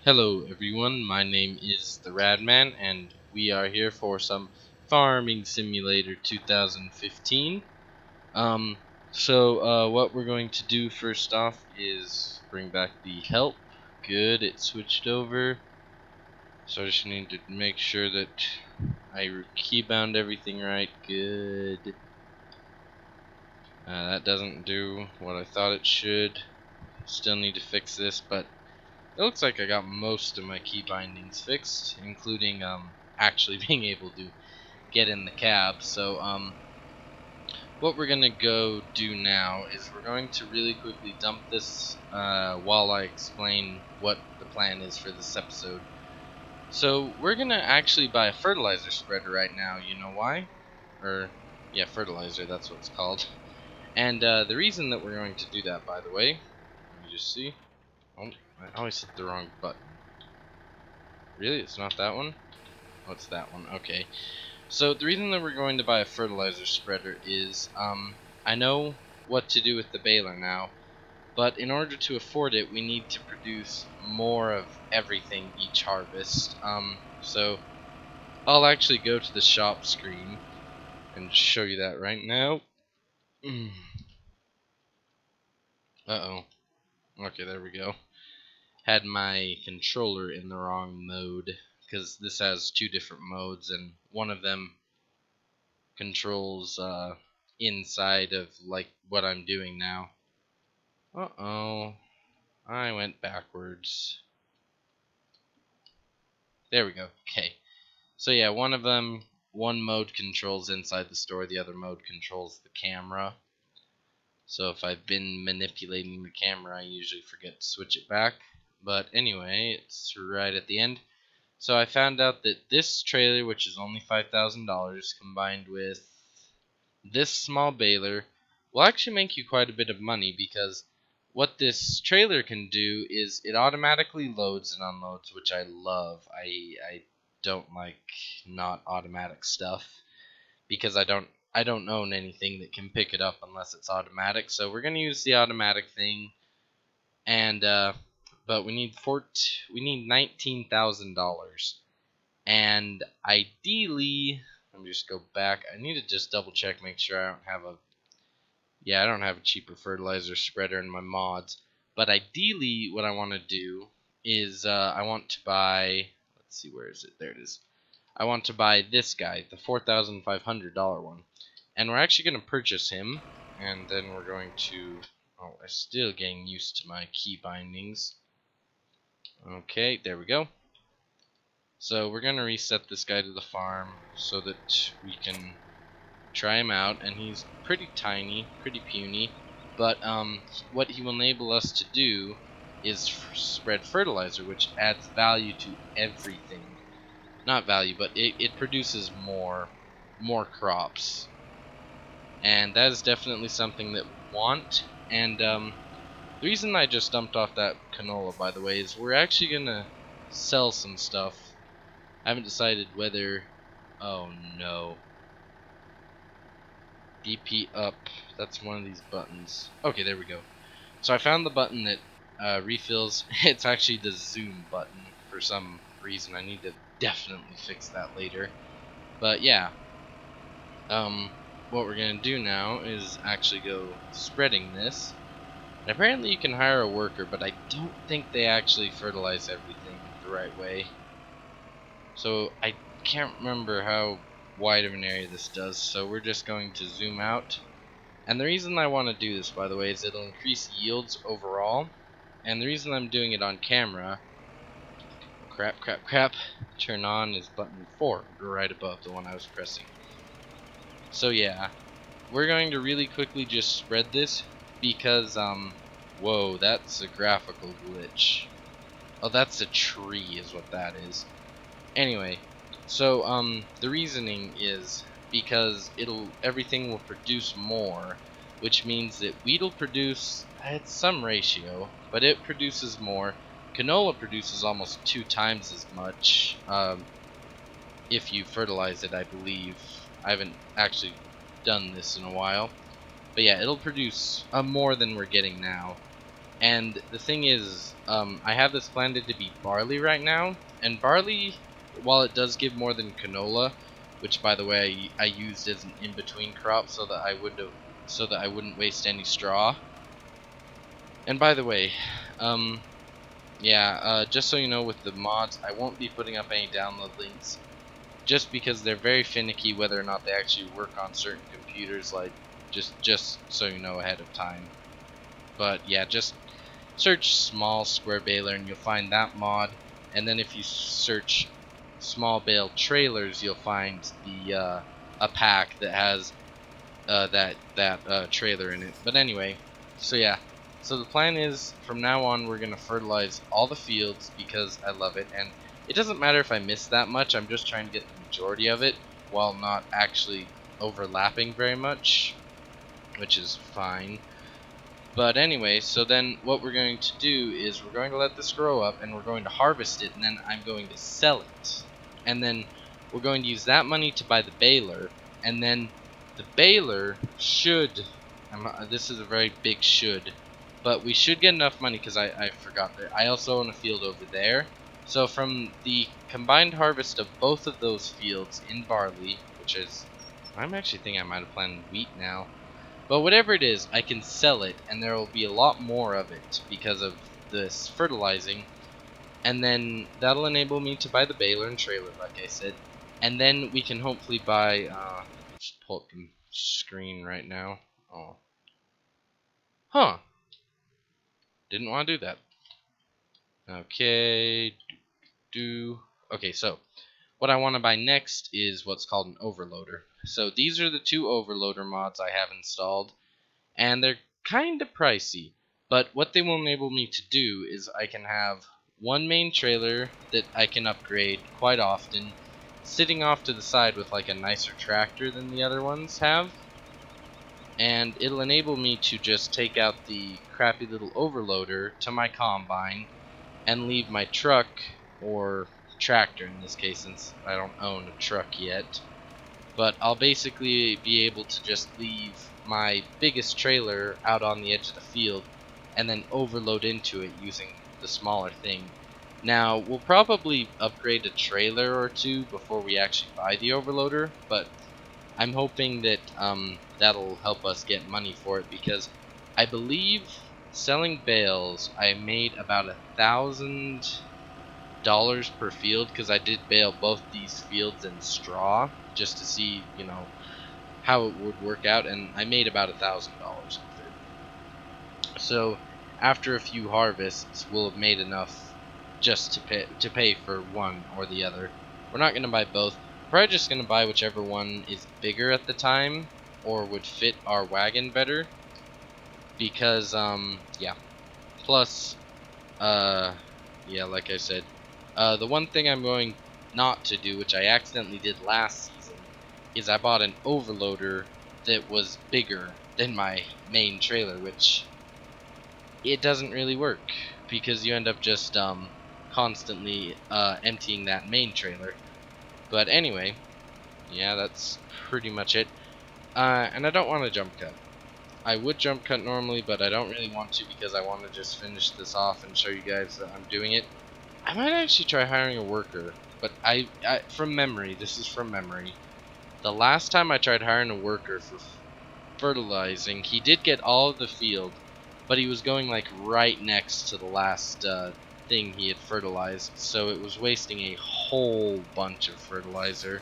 Hello everyone, my name is the Radman and we are here for some Farming Simulator 2015. Um, what we're going to do first off is bring back the help. Good, it switched over. So I just need to make sure that I keybound everything right. Good. That doesn't do what I thought it should. Still need to fix this, but it looks like I got most of my key bindings fixed, including actually being able to get in the cab. So what we're gonna go do now is we're going to really quickly dump this while I explain what the plan is for this episode. So we're gonna actually buy a fertilizer spreader right now. You know why? Or yeah, fertilizer. That's what it's called. And the reason that we're going to do that, by the way, let me just see. Oh, I always hit the wrong button. Really? It's not that one? What's that one? Okay. So the reason that we're going to buy a fertilizer spreader is I know what to do with the baler now, but in order to afford it, we need to produce more of everything each harvest. So I'll actually go to the shop screen and show you that right now. Uh-oh. Okay, there we go. Had my controller in the wrong mode because this has two different modes and one of them controls inside of like what I'm doing now. Uh-oh. I went backwards. There we go. Okay. So yeah, one mode controls inside the store, the other mode controls the camera. So if I've been manipulating the camera, I usually forget to switch it back. But anyway, it's right at the end. So I found out that this trailer, which is only $5,000, combined with this small baler, will actually make you quite a bit of money because what this trailer can do is it automatically loads and unloads, which I love. I don't like not automatic stuff because I don't own anything that can pick it up unless it's automatic. So we're gonna use the automatic thing, and but we need $19,000, and ideally, let me just go back. I need to just double check, make sure I don't have a cheaper fertilizer spreader in my mods. But ideally, what I want to do is I want to buy. Let's see, where is it? There it is. I want to buy this guy, the $4,500 one, and we're actually going to purchase him, and then we're going to. Oh, I'm still getting used to my key bindings. Okay, there we go. So we're going to reset this guy to the farm so that we can try him out, and he's pretty tiny, pretty puny, but what he will enable us to do is spread fertilizer, which adds value to everything. Not value, but it produces more crops, and that is definitely something that we want. And the reason I just dumped off that canola, by the way, is we're actually gonna sell some stuff. I haven't decided whether. Oh no. DP up. That's one of these buttons. Okay, there we go. So I found the button that refills. It's actually the zoom button for some reason. I need to definitely fix that later. But yeah, what we're gonna do now is actually go spreading this. And apparently you can hire a worker, but I don't think they actually fertilize everything the right way. So I can't remember how wide of an area this does. So we're just going to zoom out. And the reason I want to do this, by the way, is it'll increase yields overall. And the reason I'm doing it on camera, crap, turn on is button 4, right above the one I was pressing. So yeah, we're going to really quickly just spread this because, whoa, that's a graphical glitch. Oh, that's a tree is what that is. Anyway, so, the reasoning is because everything will produce more, which means that wheat'll produce at some ratio, but it produces more. Canola produces almost 2 times as much, if you fertilize it, I believe. I haven't actually done this in a while. But yeah, it'll produce more than we're getting now. And the thing is, I have this planned to be barley right now, and barley, while it does give more than canola, which by the way I used as an in-between crop so that I wouldn't waste any straw. And by the way, um, yeah, just so you know, with the mods, I won't be putting up any download links just because they're very finicky whether or not they actually work on certain computers. Like, just so you know ahead of time. But yeah, just search small square baler and you'll find that mod, and then if you search small bale trailers, you'll find the a pack that has that trailer in it. But anyway, so yeah, so the plan is from now on we're gonna fertilize all the fields because I love it, and it doesn't matter if I miss that much. I'm just trying to get the majority of it while not actually overlapping very much, which is fine. But anyway, so then what we're going to do is we're going to let this grow up and we're going to harvest it, and then I'm going to sell it. And then we're going to use that money to buy the baler, and then the baler should, this is a very big should, but we should get enough money because I forgot that I also own a field over there. So from the combined harvest of both of those fields in barley, which is, I'm actually thinking I might have planted wheat now. But whatever it is, I can sell it, and there will be a lot more of it because of this fertilizing. And then that'll enable me to buy the baler and trailer, like I said. And then we can hopefully buy, just pull up the screen right now. Oh. Huh. Didn't want to do that. Okay. Okay, so what I want to buy next is what's called an overloader. So these are the two overloader mods I have installed, and they're kind of pricey. But what they will enable me to do is I can have one main trailer that I can upgrade quite often, sitting off to the side with like a nicer tractor than the other ones have. And it'll enable me to just take out the crappy little overloader to my combine and leave my truck, or tractor in this case since I don't own a truck yet, but I'll basically be able to just leave my biggest trailer out on the edge of the field and then overload into it using the smaller thing. Now, we'll probably upgrade a trailer or two before we actually buy the overloader, but I'm hoping that that'll help us get money for it, because I believe selling bales I made about $1,000 per field, because I did bale both these fields in straw just to see, you know, how it would work out, and I made about $1,000 off it. So after a few harvests, we'll have made enough just to pay for one or the other. We're not gonna buy both. We're probably just gonna buy whichever one is bigger at the time or would fit our wagon better, because yeah. Plus, yeah, like I said, the one thing I'm going not to do, which I accidentally did last season, is I bought an overloader that was bigger than my main trailer, which it doesn't really work because you end up just constantly emptying that main trailer. But anyway, yeah, that's pretty much it. And I don't want to jump cut. I would jump cut normally, but I don't really want to because I want to just finish this off and show you guys that I'm doing it. I might actually try hiring a worker, but from memory, this is from memory. The last time I tried hiring a worker for fertilizing, he did get all of the field, but he was going like right next to the last thing he had fertilized, so it was wasting a whole bunch of fertilizer,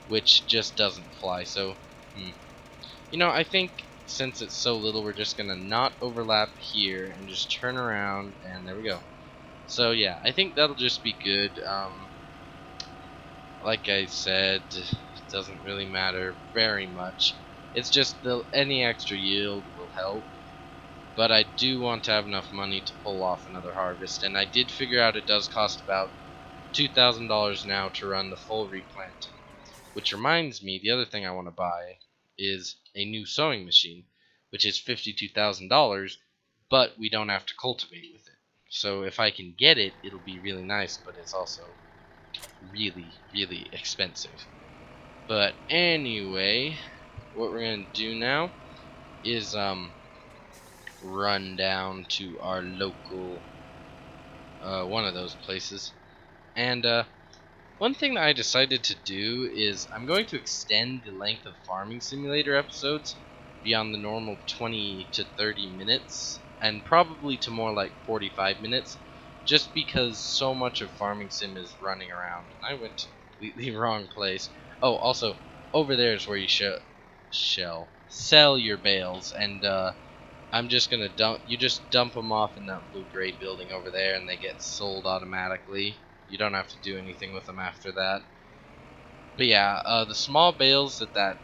which just doesn't fly. So, you know, I think since it's so little, we're just gonna not overlap here and just turn around, and there we go. So yeah, I think that'll just be good. Like I said, it doesn't really matter very much. It's just any extra yield will help. But I do want to have enough money to pull off another harvest, and I did figure out it does cost about $2,000 now to run the full replanting. Which reminds me, the other thing I want to buy is a new sowing machine, which is $52,000, but we don't have to cultivate with it. So if I can get it, it'll be really nice, but it's also really, really expensive. But anyway, what we're gonna do now is run down to our local one of those places. And one thing that I decided to do is I'm going to extend the length of Farming Simulator episodes beyond the normal 20 to 30 minutes, and probably to more like 45 minutes, just because so much of Farming Sim is running around. I went to the completely wrong place. Oh, also, over there is where you sell your bales, and I'm just gonna you just dump them off in that blue-gray building over there, and they get sold automatically. You don't have to do anything with them after that. But yeah, the small bales I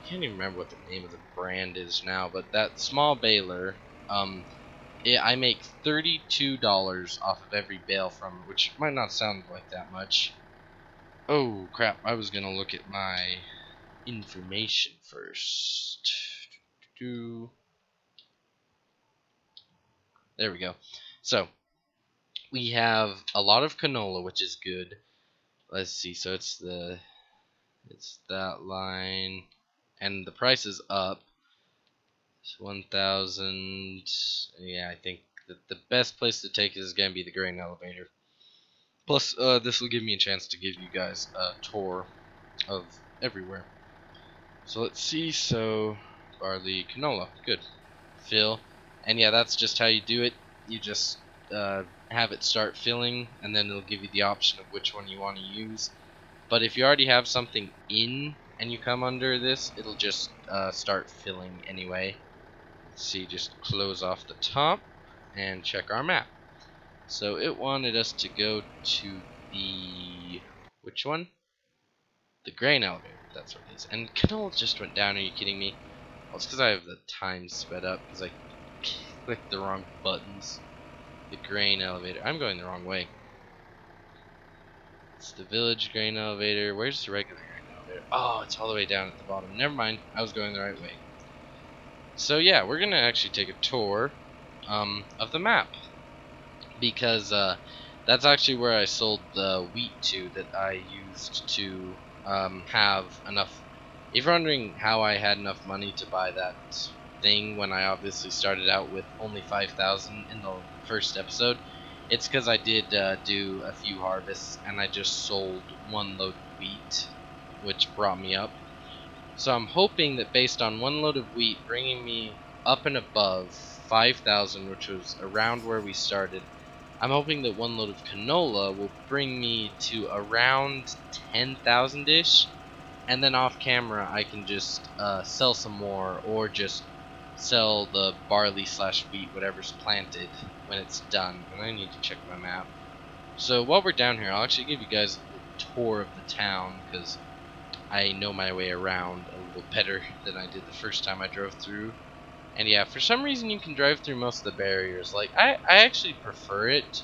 can't even remember what the name of the brand is now, but that small baler, I make $32 off of every bale from, which might not sound like that much. Oh crap! I was gonna look at my information first. There we go. So we have a lot of canola, which is good. Let's see. So it's that line, and the price is up. It's 1,000. Yeah, I think that the best place to take it is gonna be the grain elevator. Plus, this will give me a chance to give you guys a tour of everywhere. So let's see. So barley, canola, good. Fill, and yeah, that's just how you do it. You just have it start filling, and then it'll give you the option of which one you want to use. But if you already have something in and you come under this, it'll just start filling anyway. Let's see, just close off the top and check our map. So it wanted us to go to the, which one? The grain elevator. That's what it is. And canola just went down. Are you kidding me? Well, it's because I have the time sped up because I clicked the wrong buttons. The grain elevator. I'm going the wrong way. It's the village grain elevator. Where's the regular grain elevator? Oh, it's all the way down at the bottom. Never mind. I was going the right way. So yeah, we're gonna actually take a tour of the map, because that's actually where I sold the wheat to that I used to have enough. If you're wondering how I had enough money to buy that thing when I obviously started out with only 5,000 in the first episode, it's because I did do a few harvests and I just sold one load of wheat, which brought me up. So I'm hoping that based on one load of wheat bringing me up and above 5,000, which was around where we started, I'm hoping that one load of canola will bring me to around 10,000-ish, and then off camera I can just sell some more, or just sell the barley slash wheat, whatever's planted, when it's done. And I need to check my map. So while we're down here, I'll actually give you guys a little tour of the town, because I know my way around a little better than I did the first time I drove through. And yeah, for some reason you can drive through most of the barriers. Like, I actually prefer it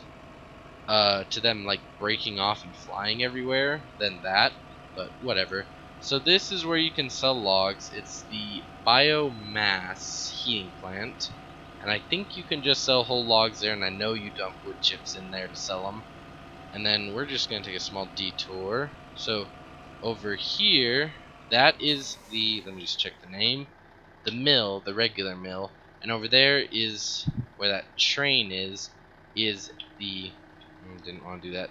to them like breaking off and flying everywhere than that, but whatever. So this is where you can sell logs. It's the biomass heating plant, and I think you can just sell whole logs there, and I know you dump wood chips in there to sell them. And then we're just going to take a small detour. So over here, that is the, let me just check the name, the mill, the regular mill. And over there is where that train is the, didn't want to do that,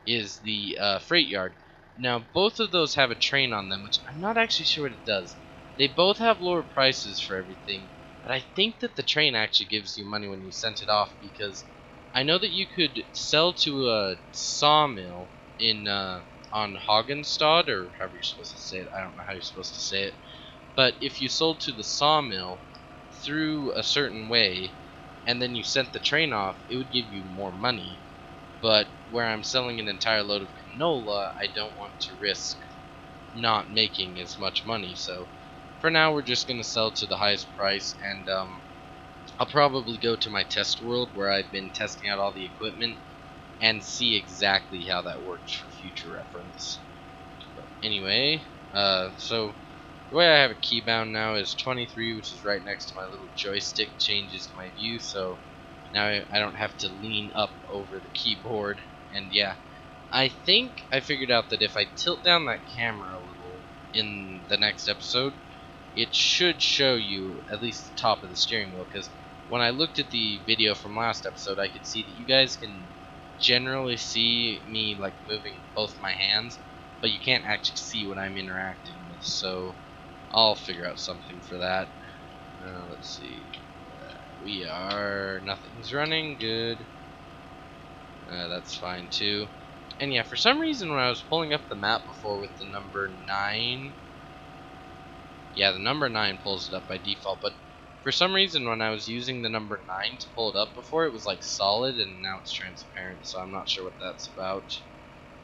is the freight yard. Now both of those have a train on them, which I'm not actually sure what it does. They both have lower prices for everything, but I think that the train actually gives you money when you sent it off, because I know that you could sell to a sawmill in on Hagenstad, or however you're supposed to say it. I don't know how you're supposed to say it. But if you sold to the sawmill through a certain way, and then you sent the train off, it would give you more money. But where I'm selling an entire load of canola, I don't want to risk not making as much money. So for now, we're just going to sell to the highest price, and I'll probably go to my test world where I've been testing out all the equipment and see exactly how that works for future reference. But anyway, so the way I have it keybound now is 23, which is right next to my little joystick, changes my view, so now I don't have to lean up over the keyboard. And yeah, I think I figured out that if I tilt down that camera a little in the next episode, it should show you at least the top of the steering wheel, because when I looked at the video from last episode, I could see that you guys can generally see me like moving both my hands, but you can't actually see what I'm interacting with. So I'll figure out something for that. Let's see. We are nothing's running. Good. That's fine too. And yeah, for some reason when I was pulling up the map before with the number 9, yeah, the number 9 pulls it up by default, but for some reason when I was using the number 9 to pull it up before, it was like solid and now it's transparent, so I'm not sure what that's about.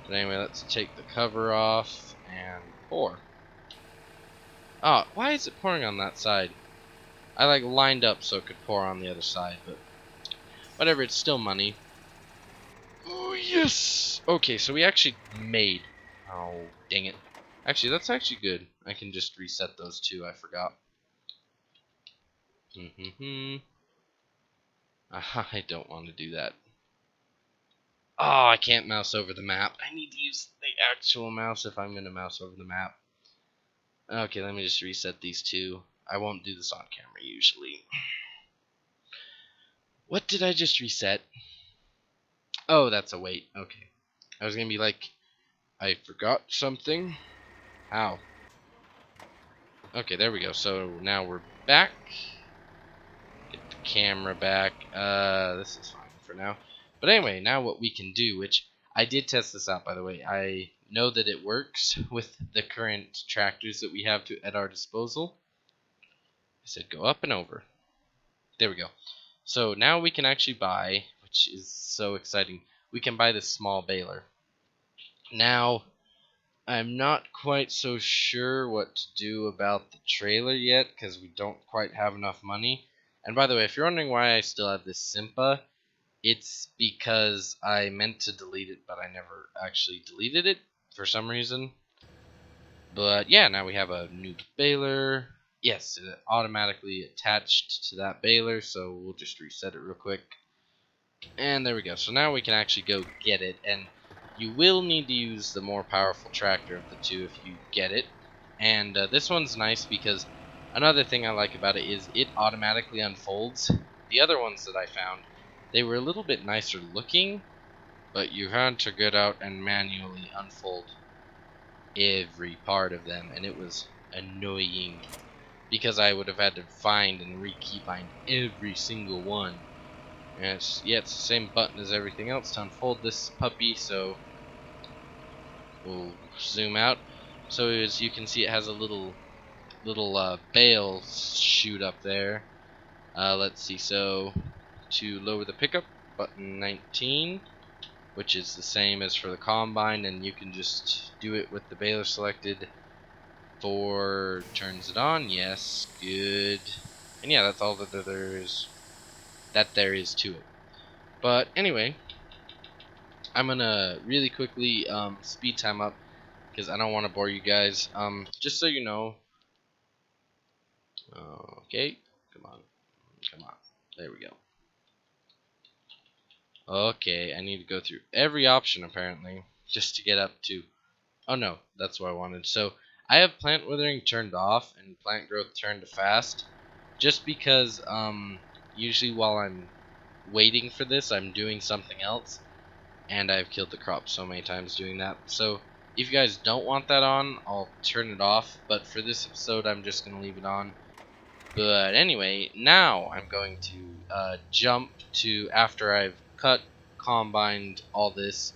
But anyway, let's take the cover off and pour. Oh, why is it pouring on that side? I like lined up so it could pour on the other side, but whatever, it's still money. Oh, yes! Okay, so we actually made... Oh, dang it. Actually, that's actually good. I can just reset those two, I forgot. I don't want to do that. Oh, I can't mouse over the map. I need to use the actual mouse if I'm going to mouse over the map. Okay, let me just reset these two. I won't do this on camera usually. What did I just reset? Oh, that's a weight. Okay. I was going to be like, I forgot something. How? Okay, there we go. So now we're back. Get the camera back. This is fine for now. But anyway, now what we can do, which I did test this out by the way. I know that it works with the current tractors that we have at our disposal. I said go up and over. There we go. So now we can actually buy, which is so exciting, we can buy this small baler. Now, I'm not quite so sure what to do about the trailer yet because we don't quite have enough money. And by the way, if you're wondering why I still have this Simpa, it's because I meant to delete it, but I never actually deleted it for some reason. But yeah, now we have a new baler. Yes, it automatically attached to that baler, so we'll just reset it real quick. And there we go. So now we can actually go get it, and you will need to use the more powerful tractor of the two if you get it. And this one's nice because another thing I like about it is it automatically unfolds. The other ones that I found, they were a little bit nicer looking, but you had to get out and manually unfold every part of them, and it was annoying because I would have had to find and rekeybind every single one. And it's the same button as everything else to unfold this puppy, so we'll zoom out. So as you can see, it has a little bale chute up there. Let's see, so to lower the pickup, button 19, which is the same as for the combine, and you can just do it with the baler selected. 4 turns it on, yes, good. And yeah, that's all that there is to it. But anyway, I'm gonna really quickly speed time up because I don't want to bore you guys. Just so you know. Okay, come on. There we go. Okay, I need to go through every option apparently just to get up to. Oh no, that's what I wanted. So I have plant withering turned off and plant growth turned to fast, just because usually while I'm waiting for this, I'm doing something else. And I've killed the crop so many times doing that. So if you guys don't want that on, I'll turn it off. But for this episode, I'm just going to leave it on. But anyway, now I'm going to jump to after I've cut, combined all this.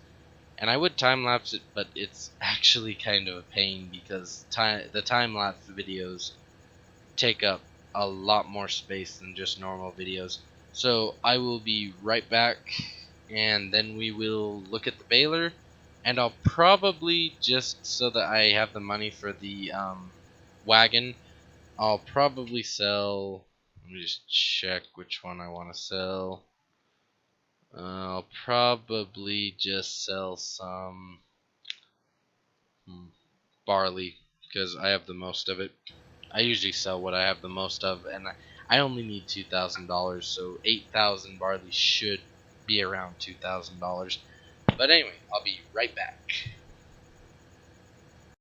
And I would time-lapse it, but it's actually kind of a pain because the time-lapse videos take up a lot more space than just normal videos. So I will be right back, and then we will look at the baler, and I'll probably, just so that I have the money for the wagon, I'll probably sell. Let me just check which one I want to sell. I'll probably just sell some barley because I have the most of it. I usually sell what I have the most of, and I only need $2,000, so 8,000 barley should be around $2,000. But anyway, I'll be right back.